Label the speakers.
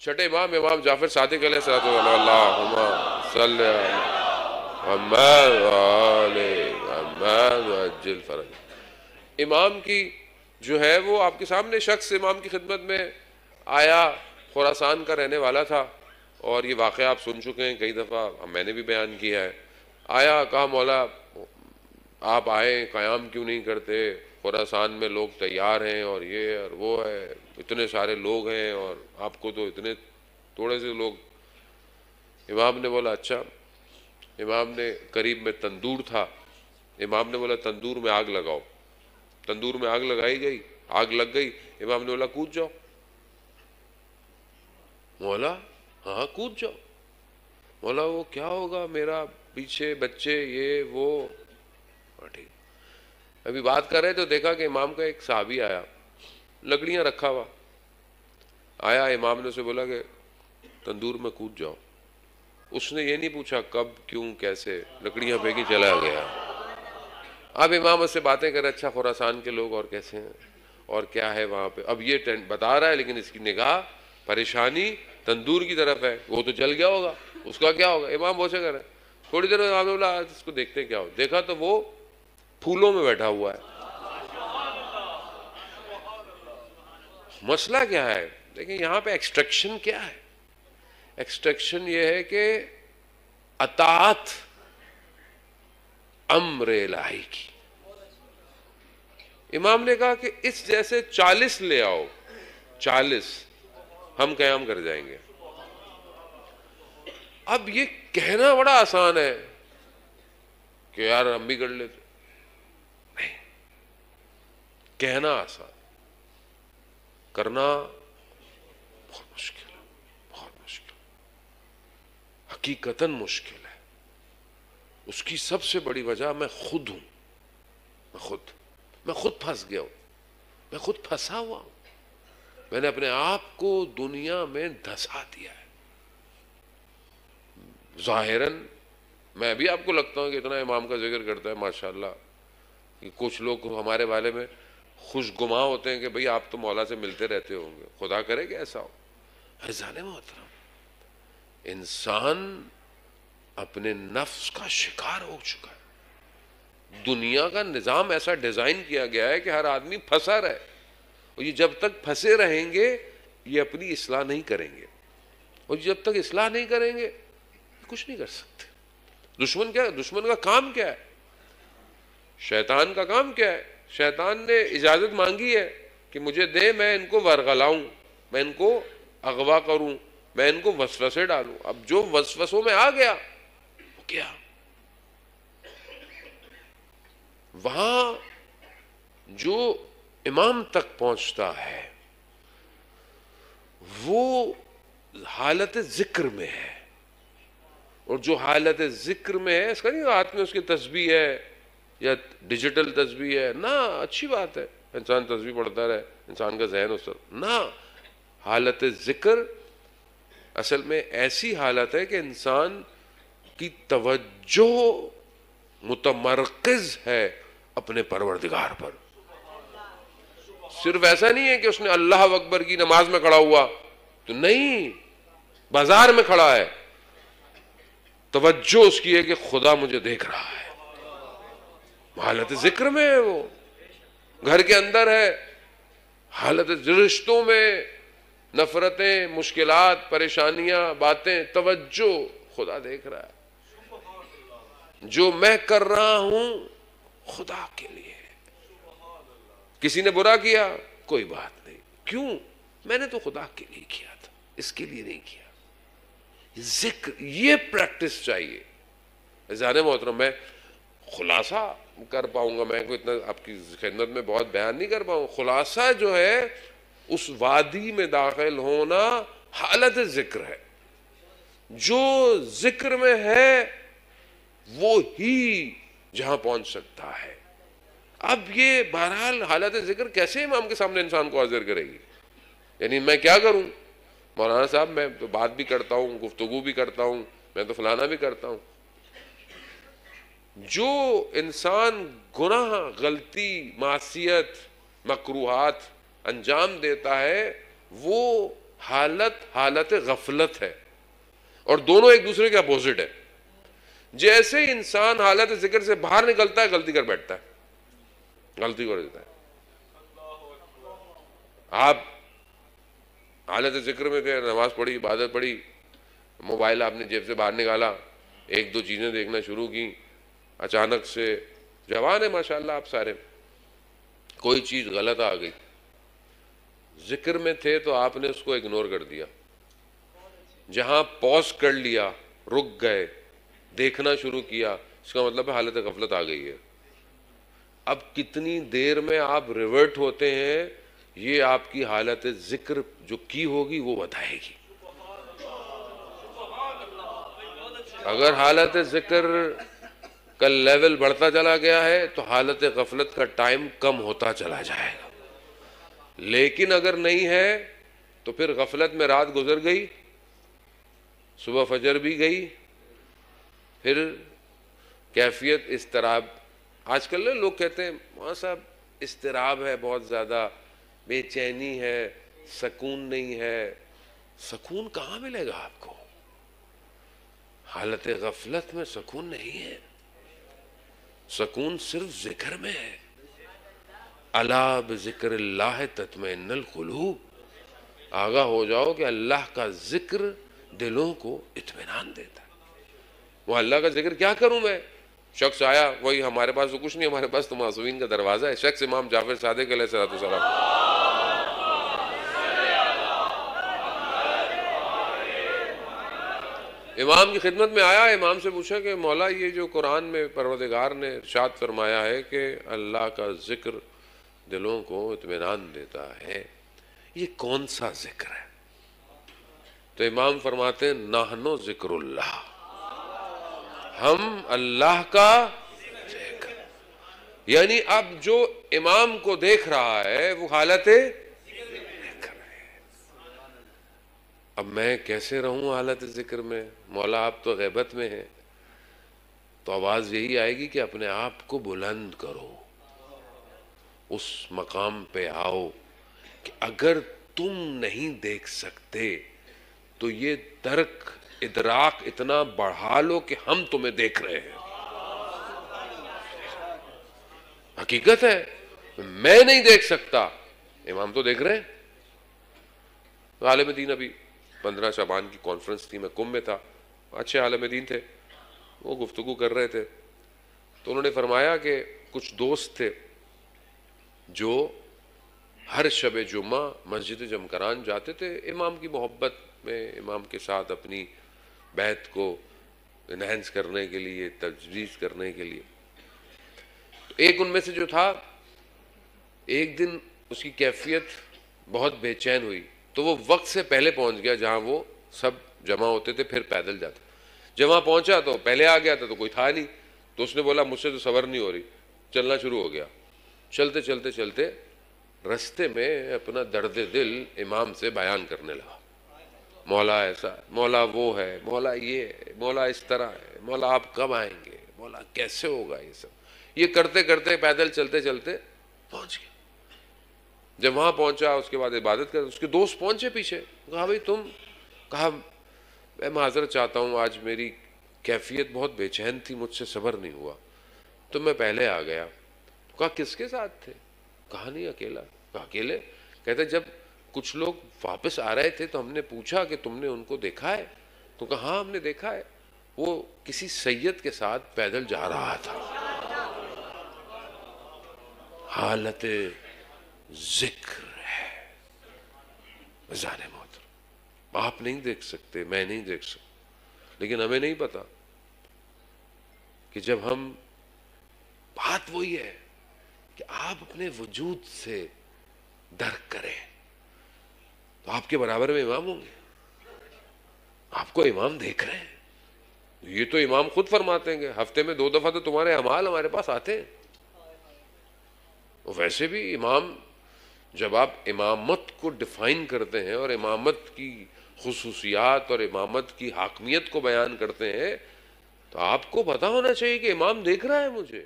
Speaker 1: چھٹے امام امام جعفر صادق علیہ الصلوۃ والسلام، اللہم صلی علی محمد وآل محمد وعجل فرج۔ امام کی جو ہے وہ آپ کے سامنے شخص امام کی خدمت میں آیا، خراسان کا رہنے والا تھا، اور یہ واقعہ آپ سن چکے ہیں کئی دفعہ، میں نے بھی بیان کیا ہے۔ آیا، کہا مولا آپ آئے، قیام کیوں نہیں کرتے؟ خراسان میں لوگ تیار ہیں اور یہ اور وہ ہے، اتنے سارے لوگ ہیں اور آپ کو تو اتنے تھوڑے سے لوگ۔ امام نے بولا اچھا۔ امام نے قریب میں تندور تھا، امام نے بولا تندور میں آگ لگاؤ۔ تندور میں آگ لگائی گئی، آگ لگ گئی، امام نے بولا کود جاؤ۔ مولا ہاں کود جاؤ۔ مولا وہ کیا ہوگا، میرا پیچھے بچے یہ وہ، ٹھیک۔ ابھی بات کر رہے تو دیکھا کہ امام کا ایک صحابی آیا، لکڑیاں رکھا ہوا آیا، امام نے اسے بولا کہ تندور میں کود جاؤ۔ اس نے یہ نہیں پوچھا کب، کیوں، کیسے، لکڑیاں پھینکی چلا گیا۔ اب امام اس سے باتیں کرے، اچھا خراسان کے لوگ اور کیسے ہیں اور کیا ہے وہاں پہ، اب یہ بتا رہا ہے لیکن اس کی نگاہ پریشانی تندور کی طرف ہے، وہ تو جل گیا ہوگا، اس کا کیا ہوگا۔ امام بوسے کر رہے ہیں، تھوڑی دیر میں امام نے بولا آج اس کو دیکھتے کیا ہو، دیکھا تو وہ پھولوں میں بیٹھا ہوا ہے۔ مسئلہ کیا ہے؟ دیکھیں یہاں پہ ایکسٹریکشن کیا ہے؟ ایکسٹریکشن یہ ہے کہ اطاعت امر الہی کی۔ امام نے کہا کہ اس جیسے 40 لے آؤ، 40 ہم قیام کر جائیں گے۔ اب یہ کہنا بڑا آسان ہے کہ یار ہم بھی کر لیتے، نہیں، کہنا آسان، کرنا بہت مشکل ہے، بہت مشکل، حقیقتاً مشکل ہے۔ اس کی سب سے بڑی وجہ میں خود ہوں، میں خود پھنس گیا ہوں، میں خود پھنسا ہوا ہوں، میں نے اپنے آپ کو دنیا میں دھسا دیا ہے۔ ظاہراً میں بھی آپ کو لگتا ہوں کہ اتنا امام کا ذکر کرتا ہے ماشاءاللہ، کہ کچھ لوگ ہمارے بارے میں خوش گماں ہوتے ہیں کہ بھئی آپ تو مولا سے ملتے رہتے ہوں گے، خدا کرے کہ ایسا ہو۔ عزیزان محترم، انسان اپنے نفس کا شکار ہو چکا ہے۔ دنیا کا نظام ایسا ڈیزائن کیا گیا ہے کہ ہر آدمی پھنسا رہے، اور یہ جب تک پھنسے رہیں گے یہ اپنی اصلاح نہیں کریں گے، اور جب تک اصلاح نہیں کریں گے کچھ نہیں کر سکتے۔ دشمن کیا ہے؟ دشمن کا کام کیا ہے؟ شیطان کا کام کیا ہے؟ شیطان نے اجازت مانگی ہے کہ مجھے دے، میں ان کو ورغلاؤں، میں ان کو اغوا کروں، میں ان کو وسوسے ڈالوں۔ اب جو وسوسوں میں آ گیا وہ کیا، وہاں جو امام تک پہنچتا ہے وہ حالت ذکر میں ہے، اور جو حالت ذکر میں ہے، اس کا نہیں ہاتھ میں اس کی تسبیح ہے یا ڈیجیٹل تسبیح ہے، نہ، اچھی بات ہے انسان تسبیح پڑھتا رہے، انسان کا ذہن اس طرف، نہ، حالت ذکر اصل میں ایسی حالت ہے کہ انسان کی توجہ متمرکز ہے اپنے پروردگار پر۔ صرف ایسا نہیں ہے کہ اس نے اللہ اکبر کی نماز میں کھڑا ہوا تو نہیں، بازار میں کھڑا ہے، توجہ اس کی ہے کہ خدا مجھے دیکھ رہا ہے، حالت ذکر میں ہے، وہ گھر کے اندر ہے، حالت رشتوں میں، نفرتیں، مشکلات، پریشانیاں، باتیں، توجہ، خدا دیکھ رہا ہے، جو میں کر رہا ہوں خدا کے لیے۔ کسی نے برا کیا کوئی بات نہیں، کیوں؟ میں نے تو خدا کے لیے کیا تھا، اس کے لیے نہیں کیا۔ ذکر، یہ پریکٹس چاہیے۔ عزیزان محترم، میں خلاصہ کر پاؤں گا، میں کوئی اتنا آپ کی خدمت میں بہت بیان نہیں کر پاؤں، خلاصہ جو ہے اس وادی میں داخل ہونا حالت ذکر ہے۔ جو ذکر میں ہے وہ ہی جہاں پہنچ سکتا ہے۔ اب یہ بہرحال حالت ذکر کیسے امام کے سامنے انسان کو حاضر کرے گی؟ یعنی میں کیا کروں؟ مولانا صاحب میں تو بات بھی کرتا ہوں، گفتگو بھی کرتا ہوں، میں تو فلانا بھی کرتا ہوں۔ جو انسان گناہ، غلطی، معصیت، مکروہات انجام دیتا ہے وہ حالت غفلت ہے، اور دونوں ایک دوسرے کے اپوزٹ ہے۔ جیسے ہی انسان حالت ذکر سے باہر نکلتا ہے غلطی کر بیٹھتا ہے، غلطی کر دیتا ہے۔ آپ حالت ذکر میں تھے، نماز پڑھی، عبادت پڑھی، موبائل آپ نے جیب سے باہر نکالا، ایک دو چیزیں دیکھنا شروع کی، اچانک سے جوان ہے ماشاءاللہ آپ سارے، کوئی چیز غلط آ گئی، ذکر میں تھے تو آپ نے اس کو اگنور کر دیا، جہاں پوز کر لیا، رک گئے، دیکھنا شروع کیا، اس کا مطلب ہے حالت غفلت آ گئی ہے۔ اب کتنی دیر میں آپ ریورٹ ہوتے ہیں، یہ آپ کی حالت ذکر جو کی ہوگی وہ بتائے گی۔ اگر حالت ذکر کا لیول بڑھتا چلا گیا ہے تو حالت غفلت کا ٹائم کم ہوتا چلا جائے گا، لیکن اگر نہیں ہے تو پھر غفلت میں رات گزر گئی، صبح فجر بھی گئی، پھر کیفیت اضطراب۔ آج کل لوگ کہتے ہیں وہاں صاحب اضطراب ہے، بہت زیادہ بے چینی ہے، سکون نہیں ہے۔ سکون کہاں ملے گا آپ کو؟ حالت غفلت میں سکون نہیں ہے، سکون صرف ذکر میں ہے۔ الا بذکر اللہ تطمئن القلوب، آگاہ ہو جاؤ کہ اللہ کا ذکر دلوں کو اطمینان دیتا ہے۔ وہ اللہ کا ذکر کیا کروں میں؟ شخص آیا، وہی ہمارے پاس تو کچھ نہیں، ہمارے پاس تو معصومین کا دروازہ ہے، شخص امام جعفر صادق علیہ السلام۔ امام کی خدمت میں آیا، امام سے پوچھا کہ مولا یہ جو قرآن میں پروردگار نے ارشاد فرمایا ہے کہ اللہ کا ذکر دلوں کو اطمینان دیتا ہے، یہ کون سا ذکر ہے؟ تو امام فرماتے ہیں نحنو ذکر اللہ، ہم اللہ کا ذکر۔ یعنی اب جو امام کو دیکھ رہا ہے وہ حالت ذکر ہے۔ اب میں کیسے رہوں حالت ذکر میں؟ مولا آپ تو غیبت میں ہیں، تو آواز یہی آئے گی کہ اپنے آپ کو بلند کرو، اس مقام پہ آؤ کہ اگر تم نہیں دیکھ سکتے تو یہ درک ادراک اتنا بڑھا لو کہ ہم تمہیں دیکھ رہے ہیں۔ حقیقت ہے، میں نہیں دیکھ سکتا، امام تو دیکھ رہے ہیں۔ عالم دین ابھی 15 شعبان کی کانفرنس تھی، میں کم میں تھا، اچھے عالم دین تھے، وہ گفتگو کر رہے تھے، تو انہوں نے فرمایا کہ کچھ دوست تھے جو ہر شب جمعہ مسجد جمکران جاتے تھے امام کی محبت میں، امام کے ساتھ اپنی بیعت کو انہینس کرنے کے لیے، تجویز کرنے کے لیے۔ تو ایک ان میں سے جو تھا، ایک دن اس کی کیفیت بہت بے چین ہوئی، تو وہ وقت سے پہلے پہنچ گیا جہاں وہ سب جمع ہوتے تھے، پھر پیدل جاتے۔ جب وہاں پہنچا تو پہلے آ گیا تھا تو کوئی تھا نہیں، تو اس نے بولا مجھ سے تو صبر نہیں ہو رہی، چلنا شروع ہو گیا۔ چلتے چلتے چلتے رستے میں اپنا درد دل امام سے بیان کرنے لگا، مولا ایسا ہے، مولا وہ ہے، مولا یہ ہے، مولا اس طرح ہے، مولا آپ کب آئیں گے، مولا کیسے ہوگا یہ سب۔ یہ کرتے کرتے پیدل چلتے چلتے پہنچ گیا۔ جب وہاں پہنچا اس کے بعد عبادت کر، اس کے دوست پہنچے پیچھے، کہا بھائی تم، کہا میں معذرت چاہتا ہوں، آج میری کیفیت بہت بے چین تھی، مجھ سے صبر نہیں ہوا تو میں پہلے آ گیا۔ کہا کس کے ساتھ تھے؟ کہا نہیں اکیلا۔ کہا اکیلے؟ کہتے جب کچھ لوگ واپس آ رہے تھے تو ہم نے پوچھا کہ تم نے ان کو دیکھا ہے؟ تو کہا ہاں ہم نے دیکھا ہے، وہ کسی سید کے ساتھ پیدل جا رہا تھا۔ حالت ذکر ہے بزان محترم، آپ نہیں دیکھ سکتے، میں نہیں دیکھ سکتا، لیکن ہمیں نہیں پتا کہ جب ہم، بات وہی ہے کہ آپ اپنے وجود سے درک کریں تو آپ کے برابر میں امام ہوں گے، آپ کو امام دیکھ رہے ہیں۔ یہ تو امام خود فرماتے ہیں کہ ہفتے میں 2 دفعہ تو تمہارے اعمال ہمارے پاس آتے ہیں۔ ویسے بھی امام، جب آپ امامت کو ڈیفائن کرتے ہیں اور امامت کی خصوصیات اور امامت کی حاکمیت کو بیان کرتے ہیں تو آپ کو پتا ہونا چاہیے کہ امام دیکھ رہا ہے مجھے۔